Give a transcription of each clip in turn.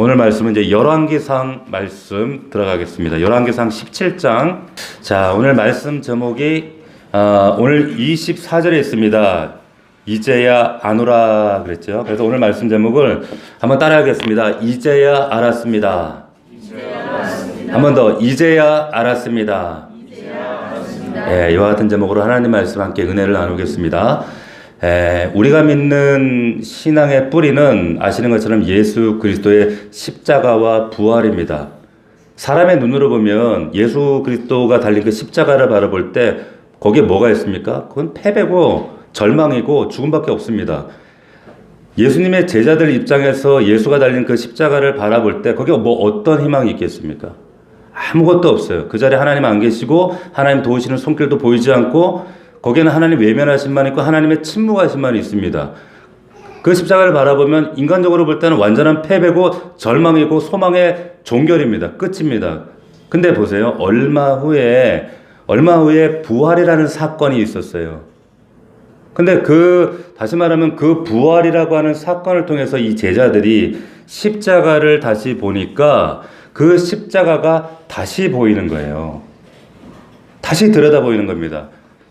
오늘 말씀은 이제 열왕기상 말씀 들어가겠습니다. 열왕기상 17장. 자, 오늘 말씀 제목이 오늘 24절에 있습니다. 이제야 아노라 그랬죠. 그래서 오늘 말씀 제목을 한번 따라하겠습니다. 이제야 알았습니다. 한 번 더. 이제야 알았습니다. 예, 이와 같은 제목으로 하나님 말씀 함께 은혜를 나누겠습니다. 우리가 믿는 신앙의 뿌리는 아시는 것처럼 예수 그리스도의 십자가와 부활입니다. 사람의 눈으로 보면 예수 그리스도가 달린 그 십자가를 바라볼 때 거기에 뭐가 있습니까? 그건 패배고 절망이고 죽음밖에 없습니다. 예수님의 제자들 입장에서 예수가 달린 그 십자가를 바라볼 때 거기에 뭐 어떤 희망이 있겠습니까? 아무것도 없어요. 그 자리에 하나님 안 계시고 하나님 도우시는 손길도 보이지 않고 거기에는 하나님 외면하신만 있고 하나님의 침묵하신만이 있습니다. 그 십자가를 바라보면 인간적으로 볼 때는 완전한 패배고 절망이고 소망의 종결입니다. 끝입니다. 근데 보세요. 얼마 후에 부활이라는 사건이 있었어요. 근데 다시 말하면 그 부활이라고 하는 사건을 통해서 이 제자들이 십자가를 다시 보니까 그 십자가가 다시 보이는 거예요. 다시 들여다 보이는 겁니다.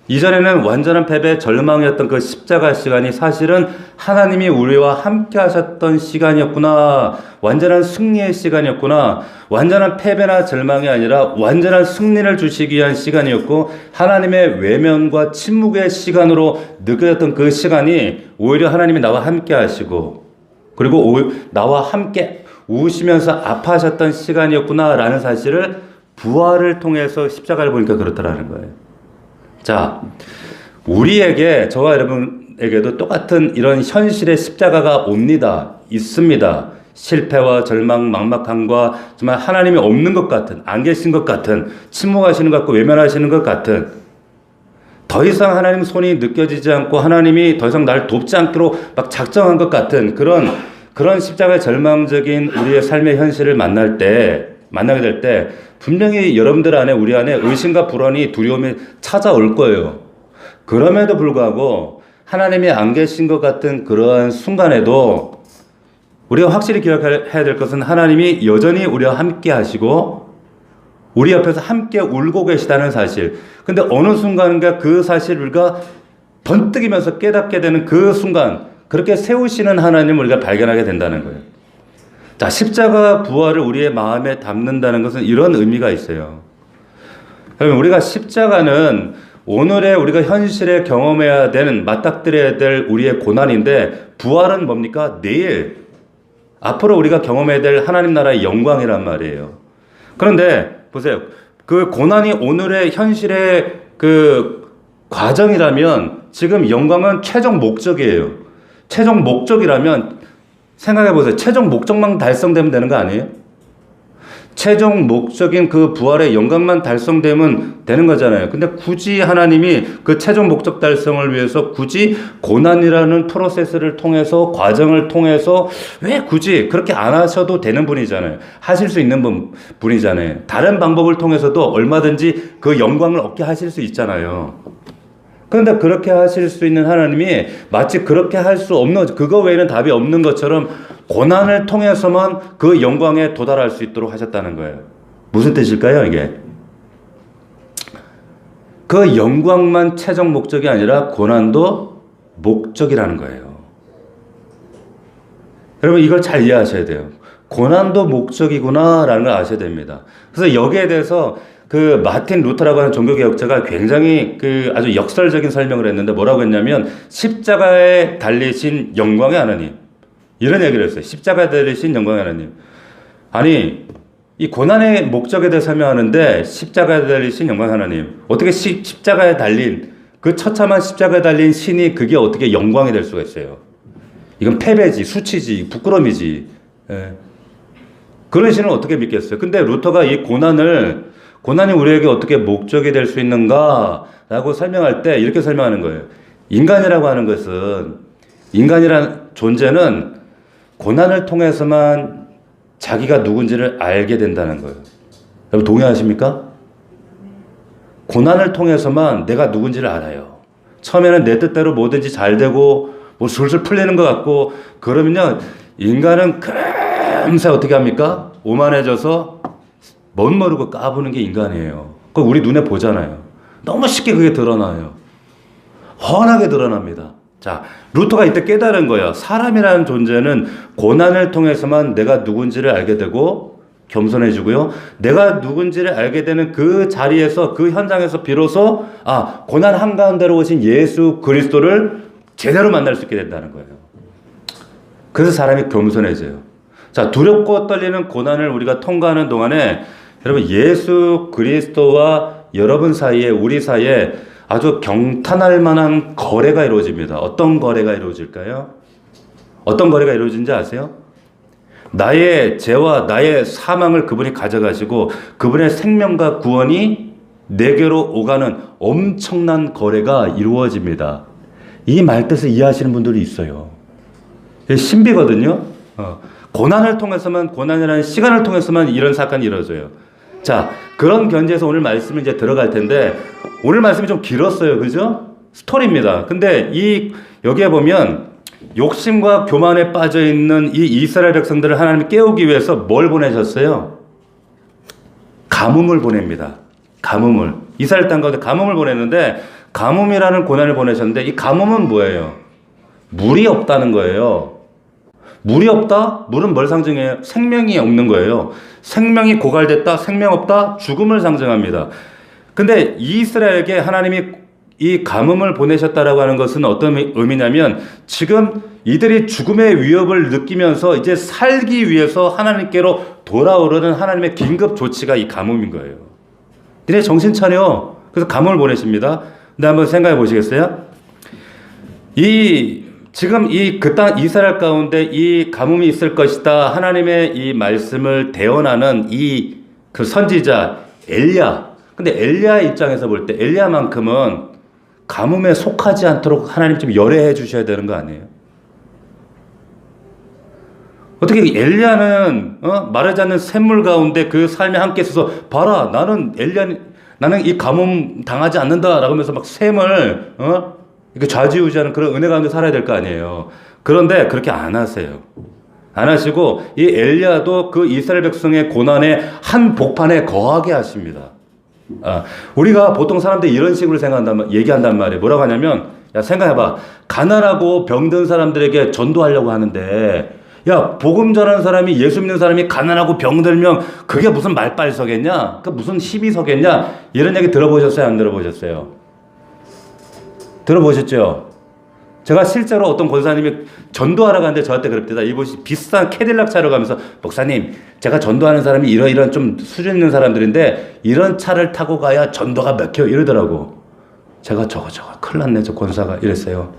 이전에는 완전한 패배, 절망이었던 그 십자가 시간이 사실은 하나님이 우리와 함께 하셨던 시간이었구나. 완전한 승리의 시간이었구나. 완전한 패배나 절망이 아니라 완전한 승리를 주시기 위한 시간이었고 하나님의 외면과 침묵의 시간으로 느껴졌던 그 시간이 오히려 하나님이 나와 함께 하시고 그리고 나와 함께 우시면서 아파하셨던 시간이었구나라는 사실을 부활을 통해서 십자가를 보니까 그렇다라는 거예요. 자, 우리에게, 저와 여러분에게도 똑같은 이런 현실의 십자가가 옵니다. 있습니다. 실패와 절망, 막막함과 정말 하나님이 없는 것 같은, 안 계신 것 같은, 침묵하시는 것 같고 외면하시는 것 같은, 더 이상 하나님 손이 느껴지지 않고 하나님이 더 이상 날 돕지 않기로 막 작정한 것 같은 그런 십자가의 절망적인 우리의 삶의 현실을 만나게 될 때 분명히 여러분들 안에 우리 안에 의심과 불안이 두려움이 찾아올 거예요. 그럼에도 불구하고 하나님이 안 계신 것 같은 그러한 순간에도 우리가 확실히 기억해야 될 것은 하나님이 여전히 우리와 함께 하시고 우리 옆에서 함께 울고 계시다는 사실. 근데 어느 순간인가 그 사실을 우리가 번뜩이면서 깨닫게 되는 그 순간 그렇게 세우시는 하나님을 우리가 발견하게 된다는 거예요. 자, 십자가 부활을 우리의 마음에 담는다는 것은 이런 의미가 있어요. 여러분, 우리가 십자가는 오늘의 우리가 현실에 경험해야 되는, 맞닥뜨려야 될 우리의 고난인데 부활은 뭡니까? 내일, 앞으로 우리가 경험해야 될 하나님 나라의 영광이란 말이에요. 그런데 보세요. 그 고난이 오늘의 현실의 그 과정이라면 지금 영광은 최종 목적이에요. 최종 목적이라면 생각해 보세요. 최종 목적만 달성되면 되는 거 아니에요? 최종 목적인 그 부활의 영광만 달성되면 되는 거잖아요. 근데 굳이 하나님이 그 최종 목적 달성을 위해서 굳이 고난이라는 프로세스를 통해서 과정을 통해서 왜 굳이 그렇게 안 하셔도 되는 분이잖아요. 하실 수 있는 분이잖아요. 다른 방법을 통해서도 얼마든지 그 영광을 얻게 하실 수 있잖아요. 그런데 그렇게 하실 수 있는 하나님이 마치 그렇게 할 수 없는, 그거 외에는 답이 없는 것처럼 고난을 통해서만 그 영광에 도달할 수 있도록 하셨다는 거예요. 무슨 뜻일까요, 이게? 그 영광만 최종 목적이 아니라 고난도 목적이라는 거예요. 여러분, 이걸 잘 이해하셔야 돼요. 고난도 목적이구나라는 걸 아셔야 됩니다. 그래서 여기에 대해서 그 마틴 루터라고 하는 종교개혁자가 굉장히 아주 역설적인 설명을 했는데 뭐라고 했냐면 십자가에 달리신 영광의 하나님, 이런 얘기를 했어요. 십자가에 달리신 영광의 하나님. 아니, 이 고난의 목적에 대해 설명하는데 십자가에 달리신 영광의 하나님, 어떻게 십자가에 달린 그 처참한 십자가에 달린 신이 그게 어떻게 영광이 될 수가 있어요? 이건 패배지, 수치지, 부끄러움이지. 예. 그런 신을 어떻게 믿겠어요? 근데 루터가 이 고난이 우리에게 어떻게 목적이 될 수 있는가라고 설명할 때 이렇게 설명하는 거예요. 인간이라고 하는 것은, 인간이란 존재는 고난을 통해서만 자기가 누군지를 알게 된다는 거예요. 여러분 동의하십니까? 고난을 통해서만 내가 누군지를 알아요. 처음에는 내 뜻대로 뭐든지 잘 되고 뭐 술술 풀리는 것 같고 그러면요, 인간은 금세 어떻게 합니까? 오만해져서 멋 모르고 까부는 게 인간이에요. 그거 우리 눈에 보잖아요. 너무 쉽게 그게 드러나요. 훤하게 드러납니다. 자, 루터가 이때 깨달은 거야. 사람이라는 존재는 고난을 통해서만 내가 누군지를 알게 되고 겸손해지고요. 내가 누군지를 알게 되는 그 자리에서, 그 현장에서 비로소 고난 한가운데로 오신 예수 그리스도를 제대로 만날 수 있게 된다는 거예요. 그래서 사람이 겸손해져요. 자, 두렵고 떨리는 고난을 우리가 통과하는 동안에 여러분 예수 그리스도와 여러분 사이에, 우리 사이에 아주 경탄할 만한 거래가 이루어집니다. 어떤 거래가 이루어질까요? 어떤 거래가 이루어진지 아세요? 나의 죄와 나의 사망을 그분이 가져가시고 그분의 생명과 구원이 내게로 오가는 엄청난 거래가 이루어집니다. 이 말뜻을 이해하시는 분들이 있어요. 신비거든요. 고난을 통해서만, 고난이라는 시간을 통해서만 이런 사건이 이루어져요. 자, 그런 견지에서 오늘 말씀을 이제 들어갈 텐데, 오늘 말씀이 좀 길었어요. 그죠? 스토리입니다. 근데 여기에 보면 욕심과 교만에 빠져 있는 이 이스라엘 백성들을 하나님이 깨우기 위해서 뭘 보내셨어요? 가뭄을 보냅니다. 가뭄을. 이스라엘 땅 가운데 가뭄을 보냈는데, 가뭄이라는 고난을 보내셨는데, 이 가뭄은 뭐예요? 물이 없다는 거예요. 물이 없다? 물은 뭘 상징해요? 생명이 없는 거예요. 생명이 고갈됐다? 생명 없다? 죽음을 상징합니다. 근데 이스라엘에게 하나님이 이 가뭄을 보내셨다라고 하는 것은 어떤 의미냐면, 지금 이들이 죽음의 위협을 느끼면서 이제 살기 위해서 하나님께로 돌아오려는 하나님의 긴급 조치가 이 가뭄인 거예요. 니네 정신 차려. 그래서 가뭄을 보내십니다. 근데 한번 생각해 보시겠어요? 지금 그 땅 이스라엘 가운데 이 가뭄이 있을 것이다. 하나님의 이 말씀을 대언하는 그 선지자 엘리야. 근데 엘리야의 입장에서 볼 때 엘리야만큼은 가뭄에 속하지 않도록 하나님 좀 열애해 주셔야 되는 거 아니에요? 어떻게 이엘리야는 마르지 않는 샘물 가운데 그 삶에 함께 있어서 봐라, 나는 이 가뭄 당하지 않는다라고 하면서 막 샘을 이렇게 좌지우지하는 그런 은혜 가운데 살아야 될 거 아니에요. 그런데 그렇게 안 하세요. 안 하시고 이 엘리야도 그 이스라엘 백성의 고난의 한 복판에 거하게 하십니다. 우리가 보통 사람들이 이런 식으로 얘기한단 말이에요. 뭐라고 하냐면, 야, 생각해봐. 가난하고 병든 사람들에게 전도하려고 하는데, 야, 복음 전하는 사람이, 예수 믿는 사람이 가난하고 병들면 그게 무슨 말빨서겠냐? 그 무슨 힘이 서겠냐? 이런 얘기 들어보셨어요? 안 들어보셨어요? 들어보셨죠? 제가 실제로 어떤 권사님이 전도하러 가는데 저한테 그럽니다. 이곳이 비싼 캐딜락 차로 가면서, 목사님, 제가 전도하는 사람이 이런 좀 수준 있는 사람들인데 이런 차를 타고 가야 전도가 맥혀 이러더라고. 제가 저거 큰일 났네, 저 권사가 이랬어요.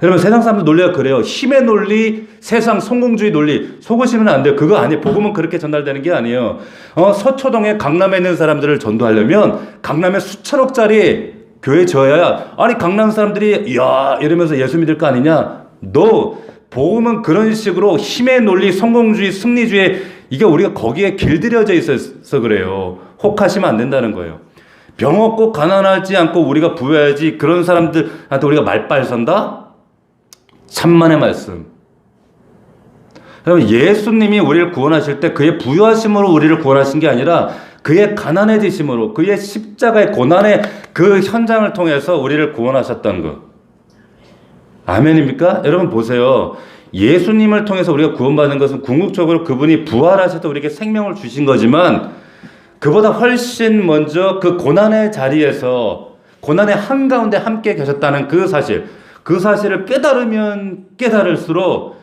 여러분, 세상 사람들 논리가 그래요. 힘의 논리, 세상 성공주의 논리 속으시면 안 돼요. 그거 아니에요. 복음은 그렇게 전달되는 게 아니에요. 서초동에 강남에 있는 사람들을 전도하려면 강남에 수천억짜리 교회 지어야, 아니 강남 사람들이 이야 이러면서 예수 믿을 거 아니냐? 너 복음은 그런 식으로 힘의 논리, 성공주의, 승리주의, 이게 우리가 거기에 길들여져 있어서 그래요. 혹하시면 안 된다는 거예요. 병 없고 가난하지 않고 우리가 부여해야지, 그런 사람들한테 우리가 말빨 선다? 천만의 말씀. 여러분, 예수님이 우리를 구원하실 때 그의 부유하심으로 우리를 구원하신 게 아니라 그의 가난해지심으로, 그의 십자가의 고난의 그 현장을 통해서 우리를 구원하셨다는 것. 아멘입니까? 여러분 보세요. 예수님을 통해서 우리가 구원받는 것은 궁극적으로 그분이 부활하셔서 우리에게 생명을 주신 거지만, 그보다 훨씬 먼저 그 고난의 자리에서, 고난의 한가운데 함께 계셨다는 그 사실을 깨달으면 깨달을수록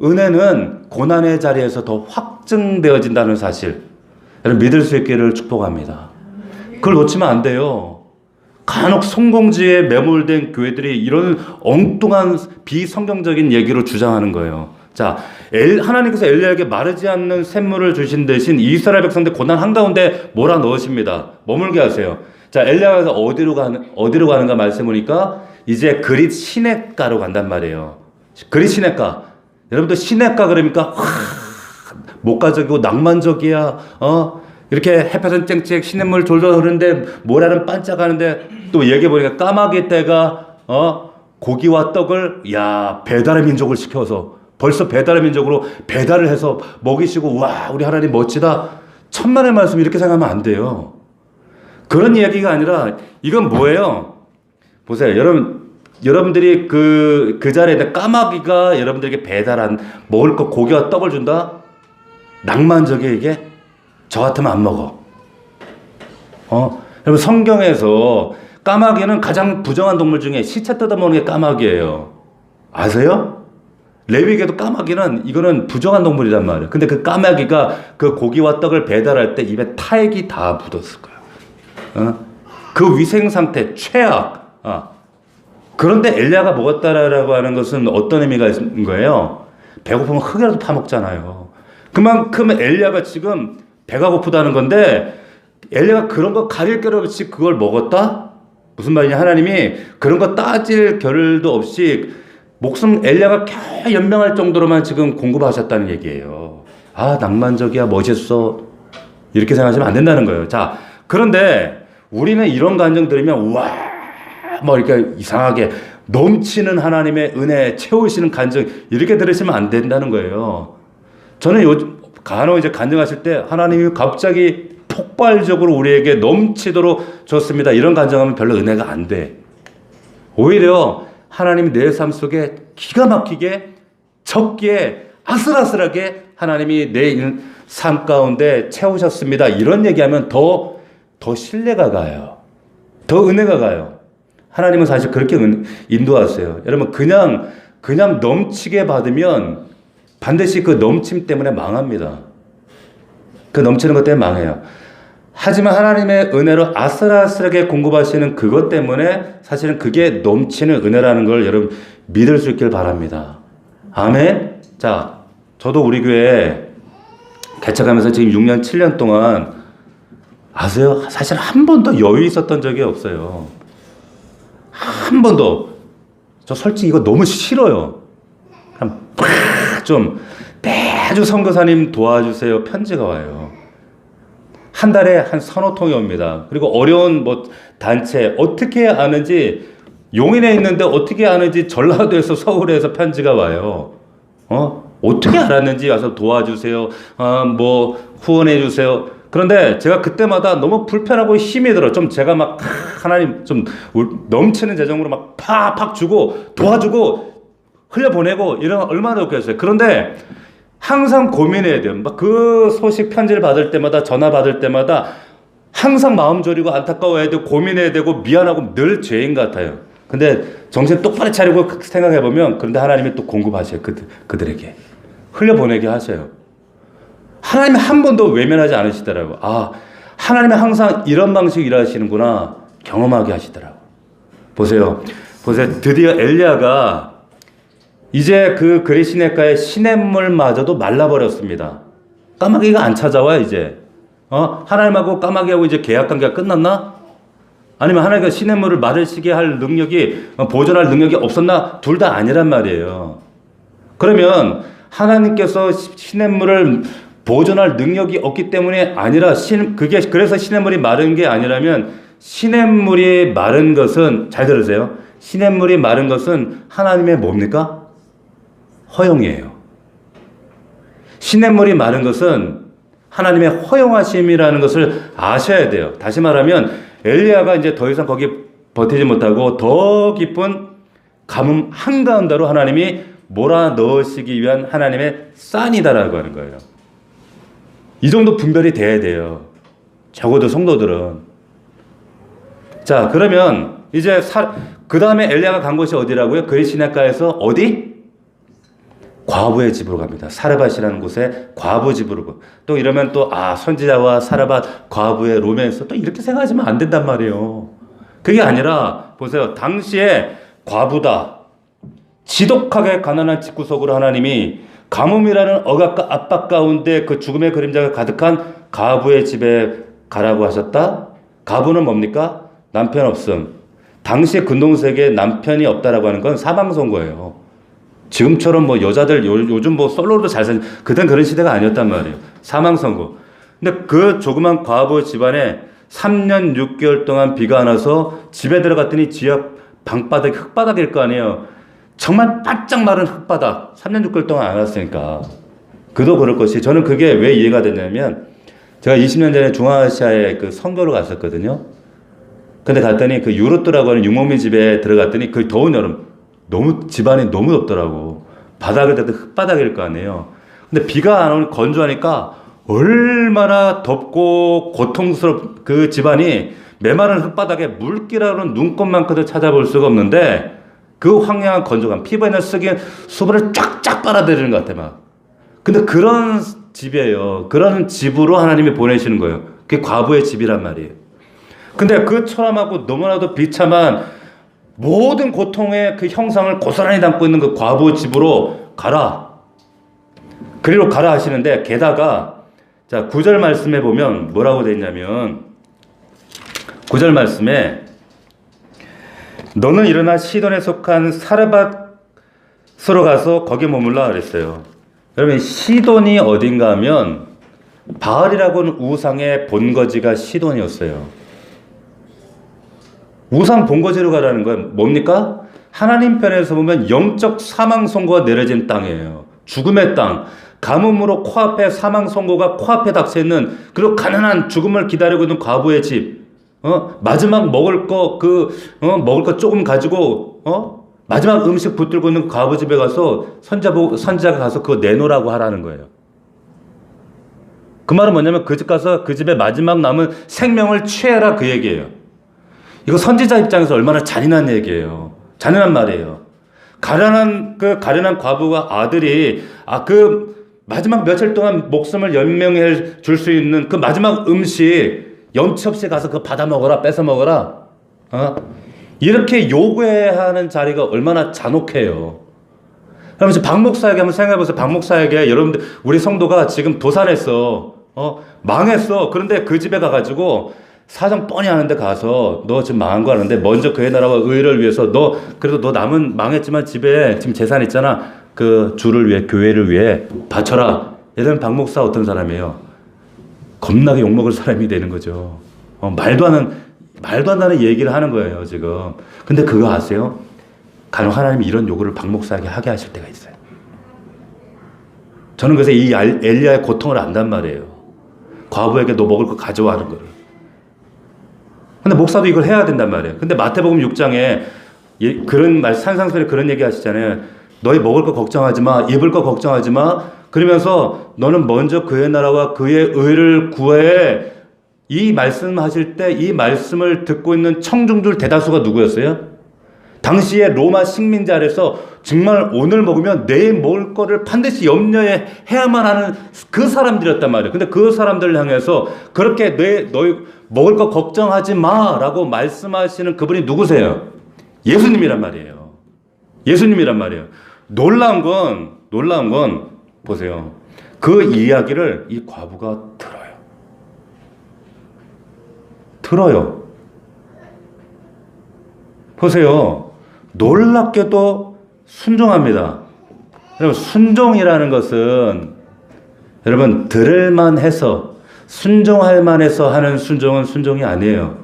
은혜는 고난의 자리에서 더 확증되어진다는 사실, 여러분 믿을 수 있기를 축복합니다. 그걸 놓치면 안 돼요. 간혹 성공주의에 매몰된 교회들이 이런 엉뚱한 비성경적인 얘기로 주장하는 거예요. 자, 하나님께서 엘리야에게 마르지 않는 샘물을 주신 대신 이스라엘 백성들 고난 한가운데 몰아넣으십니다. 머물게 하세요. 자, 엘리야가 어디로 가는가 말씀 보니까 이제 그릿 시냇가로 간단 말이에요. 그릿 시냇가. 여러분들 시냇가 그러니까 목가적이고 낭만적이야. 이렇게 햇볕은 쨍쨍 시냇물 졸졸 흐르는데 모래는 반짝하는데, 또 얘기해 보니까 까마귀 떼가 고기와 떡을 배달의 민족을 시켜서 벌써 배달의 민족으로 배달을 해서 먹이시고 와 우리 하나님 멋지다. 천만의 말씀 이렇게 생각하면 안 돼요. 그런 이야기가 아니라 이건 뭐예요? 보세요. 여러분들이 그 자리에 까마귀가 여러분들에게 배달한 먹을 거 고기와 떡을 준다? 낭만적이에요 이게? 저 같으면 안 먹어. 여러분 성경에서 까마귀는 가장 부정한 동물 중에 시체 뜯어먹는 게 까마귀예요. 아세요? 레위기에도 까마귀는 이거는 부정한 동물이란 말이에요. 근데 그 까마귀가 그 고기와 떡을 배달할 때 입에 타액이 다 묻었을 거예요. 그 위생 상태 최악. 그런데 엘리야가 먹었다라고 하는 것은 어떤 의미가 있는 거예요? 배고프면 흙이라도 파먹잖아요. 그만큼 엘리야가 지금 배가 고프다는 건데 엘리야가 그런 거 가릴 겨를 없이 그걸 먹었다? 무슨 말이냐? 하나님이 그런 거 따질 겨를도 없이 목숨 엘리야가 겨 연명할 정도로만 지금 공급하셨다는 얘기예요. 아 낭만적이야 멋있어 이렇게 생각하시면 안 된다는 거예요. 자 그런데 우리는 이런 감정 들으면 와 뭐 이렇게 이상하게 넘치는 하나님의 은혜 채우시는 간증 이렇게 들으시면 안 된다는 거예요. 저는 요즘 간혹 이제 간증하실 때 하나님이 갑자기 폭발적으로 우리에게 넘치도록 줬습니다. 이런 간증하면 별로 은혜가 안 돼. 오히려 하나님이 내 삶 속에 기가 막히게 적기에 아슬아슬하게 하나님이 내 삶 가운데 채우셨습니다. 이런 얘기하면 더 신뢰가 가요. 더 은혜가 가요. 하나님은 사실 그렇게 인도하세요. 여러분 그냥 넘치게 받으면 반드시 그 넘침 때문에 망합니다. 그 넘치는 것 때문에 망해요. 하지만 하나님의 은혜로 아슬아슬하게 공급하시는 그것 때문에 사실은 그게 넘치는 은혜라는 걸 여러분 믿을 수 있길 바랍니다. 아멘. 자, 저도 우리 교회 개척하면서 지금 6년, 7년 동안 아세요? 사실 한 번도 여유 있었던 적이 없어요. 한 번도. 저 솔직히 이거 너무 싫어요. 그냥 좀 매주 선교사님 도와주세요 편지가 와요. 한 달에 한 서너 통이 옵니다. 그리고 어려운 뭐 단체 어떻게 아는지 용인에 있는데 어떻게 아는지 전라도에서 서울에서 편지가 와요. 어떻게 알았는지 와서 도와주세요. 뭐 후원해 주세요. 그런데 제가 그때마다 너무 불편하고 힘이 들어. 좀 제가 막 하나님 좀 넘치는 재정으로 막 팍팍 주고 도와주고 흘려보내고 이러면 얼마나 좋겠어요. 그런데 항상 고민해야 돼요. 막 그 소식 편지를 받을 때마다 전화 받을 때마다 항상 마음 졸이고 안타까워해야 되고 고민해야 되고 미안하고 늘 죄인 같아요. 근데 정신 똑바로 차리고 생각해보면 그런데 하나님이 또 공급하셔요. 그들에게 흘려보내게 하셔요. 하나님이 한 번도 외면하지 않으시더라고요. 아, 하나님이 항상 이런 방식으로 일하시는구나 경험하게 하시더라고요. 보세요. 드디어 엘리야가 이제 그 그리시네가의 시냇물마저도 말라버렸습니다. 까마귀가 안 찾아와 이제. 하나님하고 까마귀하고 이제 계약 관계가 끝났나? 아니면 하나님과 시냇물을 마르시게 할 능력이 보존할 능력이 없었나? 둘 다 아니란 말이에요. 그러면 하나님께서 시냇물을 보존할 능력이 없기 때문에 아니라 그래서 시냇물이 마른 게 아니라면 시냇물이 마른 것은 잘 들으세요. 시냇물이 마른 것은 하나님의 뭡니까? 허용이에요. 시냇물이 마른 것은 하나님의 허용하심이라는 것을 아셔야 돼요. 다시 말하면 엘리야가 이제 더 이상 거기 버티지 못하고 더 깊은 가뭄 한가운데로 하나님이 몰아넣으시기 위한 하나님의 산이다라고 하는 거예요. 이 정도 분별이 돼야 돼요. 적어도 성도들은. 자, 그러면 이제 그 다음에 엘리야가 간 곳이 어디라고요? 그리시네가에서 어디? 과부의 집으로 갑니다. 사르밧이라는 곳에 과부 집으로. 또 이러면 또 선지자와 사르밧 과부의 로맨스 또 이렇게 생각하시면 안 된단 말이에요. 그게 아니라 보세요. 당시에 과부다. 지독하게 가난한 집구석으로 하나님이 가뭄이라는 억압과 압박 가운데 그 죽음의 그림자가 가득한 과부의 집에 가라고 하셨다. 과부는 뭡니까? 남편 없음. 당시에 근동세계에 남편이 없다라고 하는 건 사망 선고예요. 지금처럼 뭐 여자들 요즘 뭐 솔로도 잘 사는 그땐 그런 시대가 아니었단 말이에요. 사망 선고. 근데 그 조그만 과부 집안에 3년 6개월 동안 비가 안 와서 집에 들어갔더니 지하 방바닥이 흙바닥일 거 아니에요. 정말 바짝 마른 흙바닥 3년 6개월 동안 안 왔으니까 그도 그럴 것이 저는 그게 왜 이해가 되냐면 제가 20년 전에 중앙아시아에 그 선교를 갔었거든요. 근데 갔더니 그 유로또라고 하는 유목민 집에 들어갔더니 그 더운 여름 너무 집안이 너무 덥더라고. 바닥을 대도 흙바닥일 거 아니에요. 근데 비가 안 오니 건조하니까 얼마나 덥고 고통스럽 그 집안이 메마른 흙바닥에 물기라는 눈곱만큼도 찾아볼 수가 없는데 그 황량한 건조감 피부에 있는 수분을 쫙쫙 빨아들이는 것 같아 막. 근데 그런 집이에요. 그런 집으로 하나님이 보내시는 거예요. 그게 과부의 집이란 말이에요. 근데 그 처참하고 너무나도 비참한 모든 고통의 그 형상을 고스란히 담고 있는 그 과부의 집으로 가라. 그리로 가라 하시는데 게다가 자 9절 말씀에 보면 뭐라고 되어 있냐면 9절 말씀에 너는 일어나 시돈에 속한 사르밧으로 가서 거기 머물라 그랬어요. 여러분 시돈이 어딘가 하면 바알이라고는 우상의 본거지가 시돈이었어요. 우상 본거지로 가라는 건 뭡니까? 하나님 편에서 보면 영적 사망 선고가 내려진 땅이에요. 죽음의 땅. 가뭄으로 코앞에 사망 선고가 코앞에 닥쳐 있는 그리고 가난한 죽음을 기다리고 있는 과부의 집. 마지막 먹을 거 먹을 거 조금 가지고 마지막 음식 붙들고 있는 과부 집에 가서 선지자가 가서 그거 내놓으라고 하라는 거예요. 그 말은 뭐냐면 그 집 가서 그 집에 마지막 남은 생명을 취해라 그 얘기예요. 이거 선지자 입장에서 얼마나 잔인한 얘기예요. 잔인한 말이에요. 가련한 과부가 아들이 그 마지막 며칠 동안 목숨을 연명해 줄 수 있는 그 마지막 음식 염치 없이 가서 그거 받아 먹어라, 뺏어 먹어라. 이렇게 요구해야 하는 자리가 얼마나 잔혹해요. 그러면 박 목사에게 한번 생각해 보세요. 박 목사에게 여러분들 우리 성도가 지금 도산했어. 망했어. 그런데 그 집에 가가지고 사정 뻔히 하는데 가서 너 지금 망한 거 아는데 먼저 그의 나라와 의를 위해서 그래도 너 남은 망했지만 집에 지금 재산 있잖아. 그 주를 위해 교회를 위해 바쳐라. 예를 들면 박 목사 어떤 사람이에요? 겁나게 욕먹을 사람이 되는 거죠. 말도 안 되는 얘기를 하는 거예요 지금. 근데 그거 아세요? 간혹 하나님이 이런 요구를 박 목사에게 하게 하실 때가 있어요. 저는 그래서 이 엘리야의 고통을 안단 말이에요. 과부에게 너 먹을 거 가져와 하는 거를. 근데 목사도 이걸 해야 된단 말이에요. 근데 마태복음 6장에 그런 말 산상수훈에 그런 얘기 하시잖아요. 너희 먹을 거 걱정하지 마. 입을 거 걱정하지 마. 그러면서 너는 먼저 그의 나라와 그의 의를 구해. 이 말씀하실 때 이 말씀을 듣고 있는 청중들 대다수가 누구였어요? 당시에 로마 식민지 아래서 정말 오늘 먹으면 내일 먹을 거를 반드시 염려해야만 하는 그 사람들이었단 말이에요. 근데 그 사람들을 향해서 그렇게 너희 먹을 거 걱정하지 마라고 말씀하시는 그분이 누구세요? 예수님이란 말이에요. 예수님이란 말이에요. 놀라운 건 보세요. 그 이야기를 이 과부가 들어요. 보세요. 놀랍게도 순종합니다. 여러분, 순종이라는 것은 여러분 들을만 해서 순종할 만해서 하는 순종은 순종이 아니에요.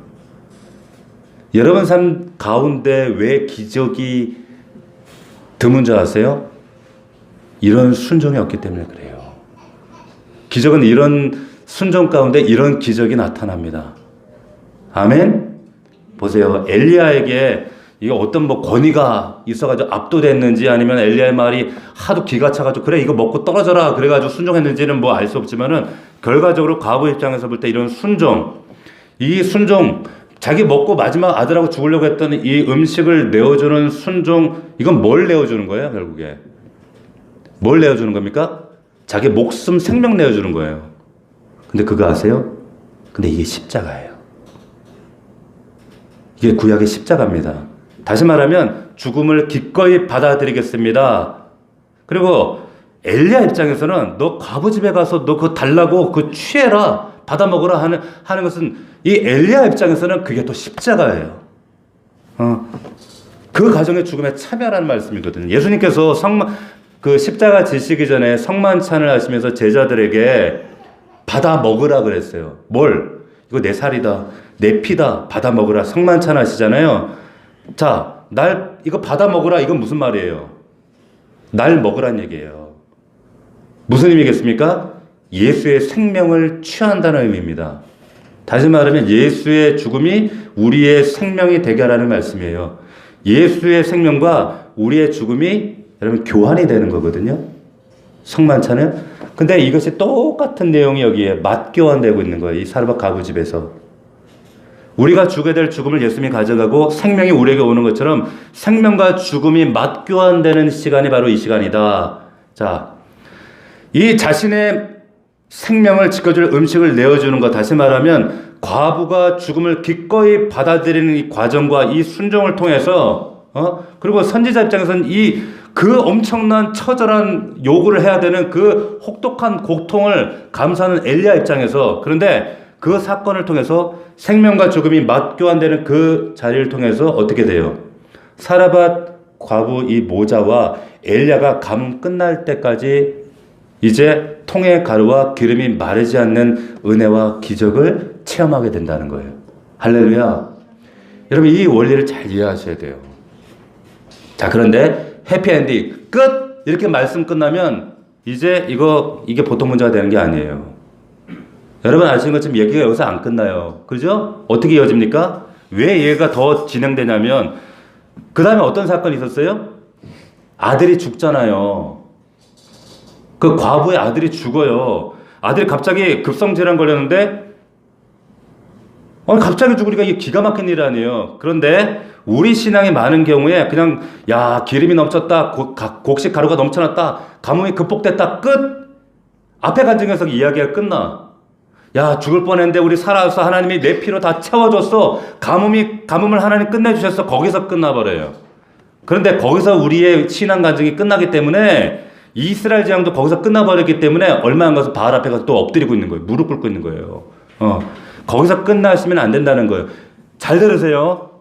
여러분 삶 가운데 왜 기적이 드문 줄 아세요? 이런 순종이 없기 때문에 그래요. 기적은 이런 순종 가운데 이런 기적이 나타납니다. 아멘? 보세요. 엘리야에게 이게 어떤 권위가 있어가지고 압도됐는지 아니면 엘리야의 말이 하도 기가 차가지고 그래 이거 먹고 떨어져라 그래가지고 순종했는지는 알 수 없지만은 결과적으로 과부 입장에서 볼 때 이런 이 순종 자기 먹고 마지막 아들하고 죽으려고 했던 이 음식을 내어주는 순종 이건 뭘 내어주는 거예요 결국에? 뭘 내어주는 겁니까? 자기 목숨 생명 내어주는 거예요. 근데 그거 아세요? 근데 이게 십자가예요. 이게 구약의 십자가입니다. 다시 말하면 죽음을 기꺼이 받아들이겠습니다. 그리고 엘리야 입장에서는 너 과부 집에 가서 너 그거 달라고 그거 취해라 받아 먹으라 하는 것은 이 엘리야 입장에서는 그게 또 십자가예요. 그 가정의 죽음에 참여라는 말씀이거든요. 예수님께서 그 십자가 지시기 전에 성만찬을 하시면서 제자들에게 받아 먹으라 그랬어요. 뭘? 이거 내 살이다. 내 피다. 받아 먹으라. 성만찬 하시잖아요. 자, 이거 받아 먹으라. 이건 무슨 말이에요? 날 먹으란 얘기예요. 무슨 의미겠습니까? 예수의 생명을 취한다는 의미입니다. 다시 말하면 예수의 죽음이 우리의 생명이 되게 하라는 말씀이에요. 예수의 생명과 우리의 죽음이 여러분 교환이 되는 거거든요. 성만찬은. 근데 이것이 똑같은 내용이 여기에 맞교환되고 있는 거예요. 이 사르밧 과부집에서. 우리가 죽게 될 죽음을 예수님이 가져가고 생명이 우리에게 오는 것처럼 생명과 죽음이 맞교환되는 시간이 바로 이 시간이다. 자, 이 자신의 생명을 지켜줄 음식을 내어주는 것, 다시 말하면 과부가 죽음을 기꺼이 받아들이는 이 과정과 이 순종을 통해서 그리고 선지자 입장에서는 그 엄청난 처절한 요구를 해야 되는 그 혹독한 고통을 감수하는 엘리야 입장에서, 그런데 그 사건을 통해서 생명과 죽음이 맞교환되는 그 자리를 통해서 어떻게 돼요? 사르밧 과부 이 모자와 엘리야가 가뭄 끝날 때까지 이제 통의 가루와 기름이 마르지 않는 은혜와 기적을 체험하게 된다는 거예요. 할렐루야. 여러분 이 원리를 잘 이해하셔야 돼요. 자, 그런데 해피엔딩 끝 이렇게 말씀 끝나면 이제 이게 보통 문제가 되는 게 아니에요. 여러분 아시는 것처럼 얘기가 여기서 안 끝나요. 그죠? 어떻게 이어집니까? 왜 얘가 더 진행되냐면 그 다음에 어떤 사건이 있었어요? 아들이 죽잖아요. 그 과부의 아들이 죽어요. 아들이 갑자기 급성질환 걸렸는데 갑자기 죽으니까 이게 기가 막힌 일 아니에요. 그런데 우리 신앙이 많은 경우에 그냥 기름이 넘쳤다, 곡식 가루가 넘쳐났다, 가뭄이 극복됐다, 끝. 앞에 간증에서 이야기가 끝나. 죽을 뻔했는데 우리 살아서 하나님이 내 피로 다 채워줬어. 가뭄을 하나님 끝내주셨어. 거기서 끝나버려요. 그런데 거기서 우리의 신앙 간증이 끝나기 때문에 이스라엘 재앙도 거기서 끝나버렸기 때문에 얼마 안 가서 바알 앞에 가서 또 엎드리고 있는 거예요. 무릎 꿇고 있는 거예요. 거기서 끝나시면 안 된다는 거예요. 잘 들으세요.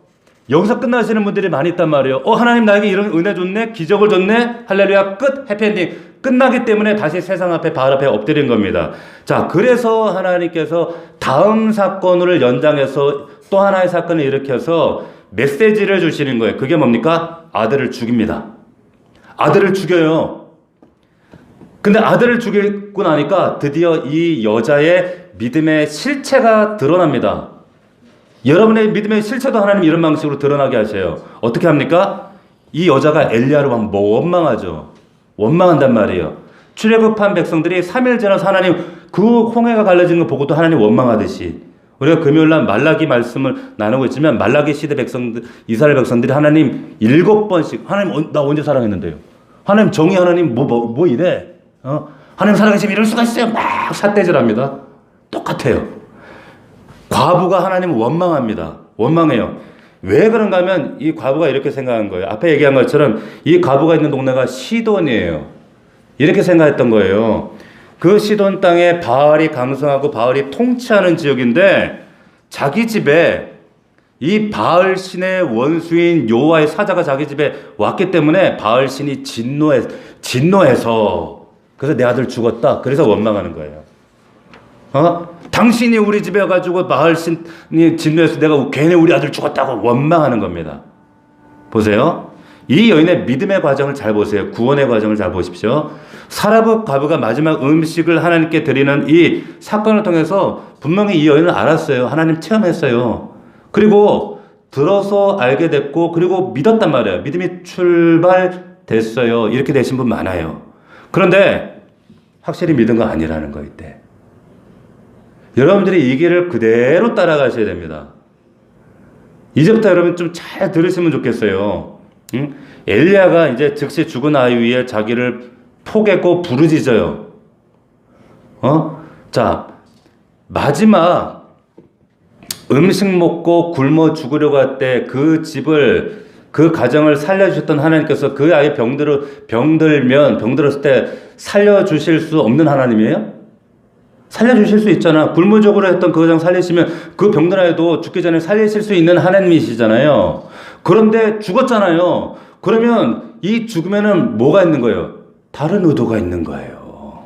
여기서 끝나시는 분들이 많이 있단 말이에요. 하나님 나에게 이런 은혜 줬네, 기적을 줬네, 할렐루야, 끝, 해피엔딩. 끝나기 때문에 다시 세상 앞에 바알 앞에 엎드린 겁니다. 자, 그래서 하나님께서 다음 사건을 연장해서 또 하나의 사건을 일으켜서 메시지를 주시는 거예요. 그게 뭡니까? 아들을 죽입니다. 아들을 죽여요. 근데 아들을 죽이고 나니까 드디어 이 여자의 믿음의 실체가 드러납니다. 여러분의 믿음의 실체도 하나님 이런 방식으로 드러나게 하셔요. 어떻게 합니까? 이 여자가 엘리야를 원망하죠. 원망한단 말이에요. 출애굽한 백성들이 3일 지나서 하나님 그 홍해가 갈라지는 거 보고도 하나님 원망하듯이, 우리가 금요일날 말라기 말씀을 나누고 있지만 말라기 시대 백성들, 이스라엘 백성들이 하나님 7번씩 하나님 나 언제 사랑했는데요? 하나님 정의 하나님 뭐 이래? 하나님 살아계시면 이럴 수가 있어요. 막 삿대질합니다. 똑같아요. 과부가 하나님을 원망합니다. 원망해요. 왜 그런가 하면 이 과부가 이렇게 생각한 거예요. 앞에 얘기한 것처럼 이 과부가 있는 동네가 시돈이에요. 이렇게 생각했던 거예요. 그 시돈 땅에 바알이 강성하고 바알이 통치하는 지역인데 자기 집에 이 바알 신의 원수인 여호와의 사자가 자기 집에 왔기 때문에 바알 신이 진노해서 그래서 내 아들 죽었다. 그래서 원망하는 거예요. 당신이 우리 집에 와가지고 바알 신이 진노해서 내가 괜히 우리 아들 죽었다고 원망하는 겁니다. 보세요. 이 여인의 믿음의 과정을 잘 보세요. 구원의 과정을 잘 보십시오. 사르밧 과부가 마지막 음식을 하나님께 드리는 이 사건을 통해서 분명히 이 여인은 알았어요. 하나님 체험했어요. 그리고 들어서 알게 됐고 그리고 믿었단 말이에요. 믿음이 출발됐어요. 이렇게 되신 분 많아요. 그런데 확실히 믿은 거 아니라는 거 이때. 여러분들이 이 길을 그대로 따라가셔야 됩니다. 이제부터 여러분 좀 잘 들으시면 좋겠어요. 엘리야가 이제 즉시 죽은 아이 위에 자기를 포개고 부르짖어요. 자, 마지막 음식 먹고 굶어 죽으려고 할 때 그 집을, 그 가정을 살려주셨던 하나님께서 그 아이 병들었을 때 살려주실 수 없는 하나님이에요? 살려주실 수 있잖아. 굶어 죽으려 했던 그 가정 살리시면 그 병든 아이도 죽기 전에 살리실 수 있는 하나님이시잖아요. 그런데 죽었잖아요. 그러면 이 죽음에는 뭐가 있는 거예요? 다른 의도가 있는 거예요.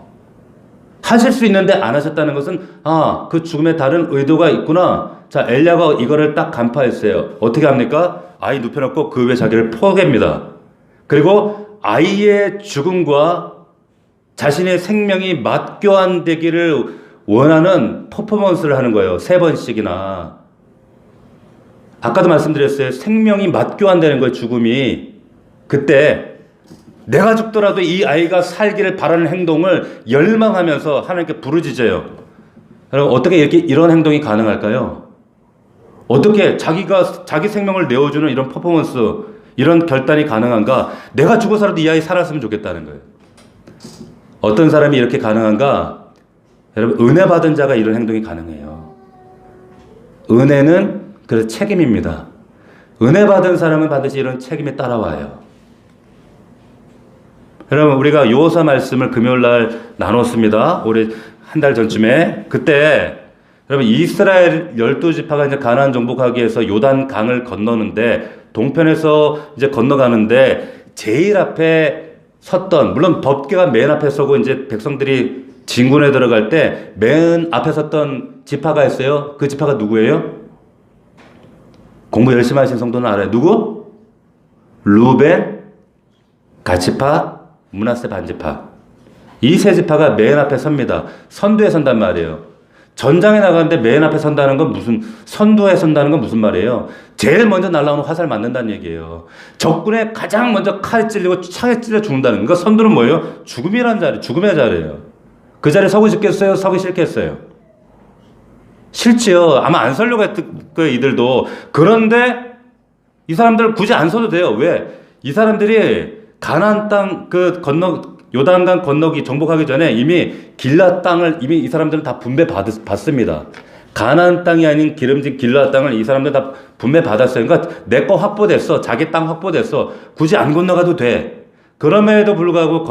하실 수 있는데 안 하셨다는 것은 그 죽음에 다른 의도가 있구나. 자, 엘리야가 이거를 딱 간파했어요. 어떻게 합니까? 아이 눕혀놓고 그 위에 자기를 포개입니다. 그리고 아이의 죽음과 자신의 생명이 맞교환되기를 원하는 퍼포먼스를 하는 거예요. 3번씩이나. 아까도 말씀드렸어요. 생명이 맞교환되는 거예요. 죽음이. 그때 내가 죽더라도 이 아이가 살기를 바라는 행동을 열망하면서 하나님께 부르짖어요. 여러분 어떻게 이런 행동이 가능할까요? 어떻게 자기 생명을 내어주는 이런 퍼포먼스, 이런 결단이 가능한가? 내가 죽어서라도 이 아이 살았으면 좋겠다는 거예요. 어떤 사람이 이렇게 가능한가? 여러분 은혜 받은 자가 이런 행동이 가능해요. 은혜는 그래서 책임입니다. 은혜 받은 사람은 반드시 이런 책임에 따라와요. 여러분 우리가 요호사 말씀을 금요일날 나눴습니다. 올해 한 달 전쯤에. 그때 여러분 이스라엘 12지파가 이제 가나안 정복하기 위해서 요단 강을 건너는데 동편에서 이제 건너가는데 제일 앞에 섰던, 물론 법궤가 맨 앞에 서고 이제 백성들이 진군에 들어갈 때 맨 앞에 섰던 지파가 있어요. 그 지파가 누구예요? 공부 열심히 하신 성도는 알아요. 누구? 루벤, 갓지파, 므낫세 반지파. 이 세 지파가 맨 앞에 섭니다. 선두에 선단 말이에요. 전장에 나가는데 맨 앞에 선다는 건 선두에 선다는 건 무슨 말이에요? 제일 먼저 날아오는 화살 맞는다는 얘기예요. 적군에 가장 먼저 칼에 찔리고 창에 찔려 죽는다는 거. 선두는 뭐예요? 죽음이라는 자리, 죽음의 자리예요. 그 자리에 서고 싶겠어요? 서기 싫겠어요? 싫지요. 아마 안 서려고 했을 거예요, 이들도. 그런데 이 사람들 굳이 안 서도 돼요. 왜? 이 사람들이 가나안 땅 요단강 건너기 정복하기 전에 이미 길앗 땅을 이미 이 사람들은 다 분배 받습니다. 가나안 땅이 아닌 기름진 길앗 땅을 이 사람들 다 분배 받았어요. 그러니까 내 거 확보됐어. 자기 땅 확보됐어. 굳이 안 건너가도 돼. 그럼에도 불구하고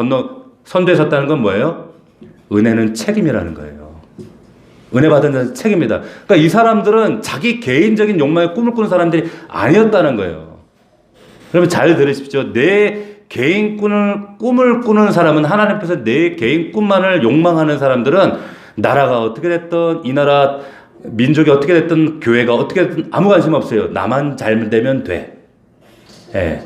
선두에 섰다는 건 뭐예요? 은혜는 책임이라는 거예요. 은혜 받은 자는 책임이다. 그러니까 이 사람들은 자기 개인적인 욕망에 꿈을 꾸는 사람들이 아니었다는 거예요. 여러분 잘 들으십시오. 내 개인 꿈을 꾸는 사람은, 하나님 앞에서 내 개인 꿈만을 욕망하는 사람들은 나라가 어떻게 됐든, 이 나라 민족이 어떻게 됐든, 교회가 어떻게 됐든 아무 관심 없어요. 나만 잘 되면 돼. 예.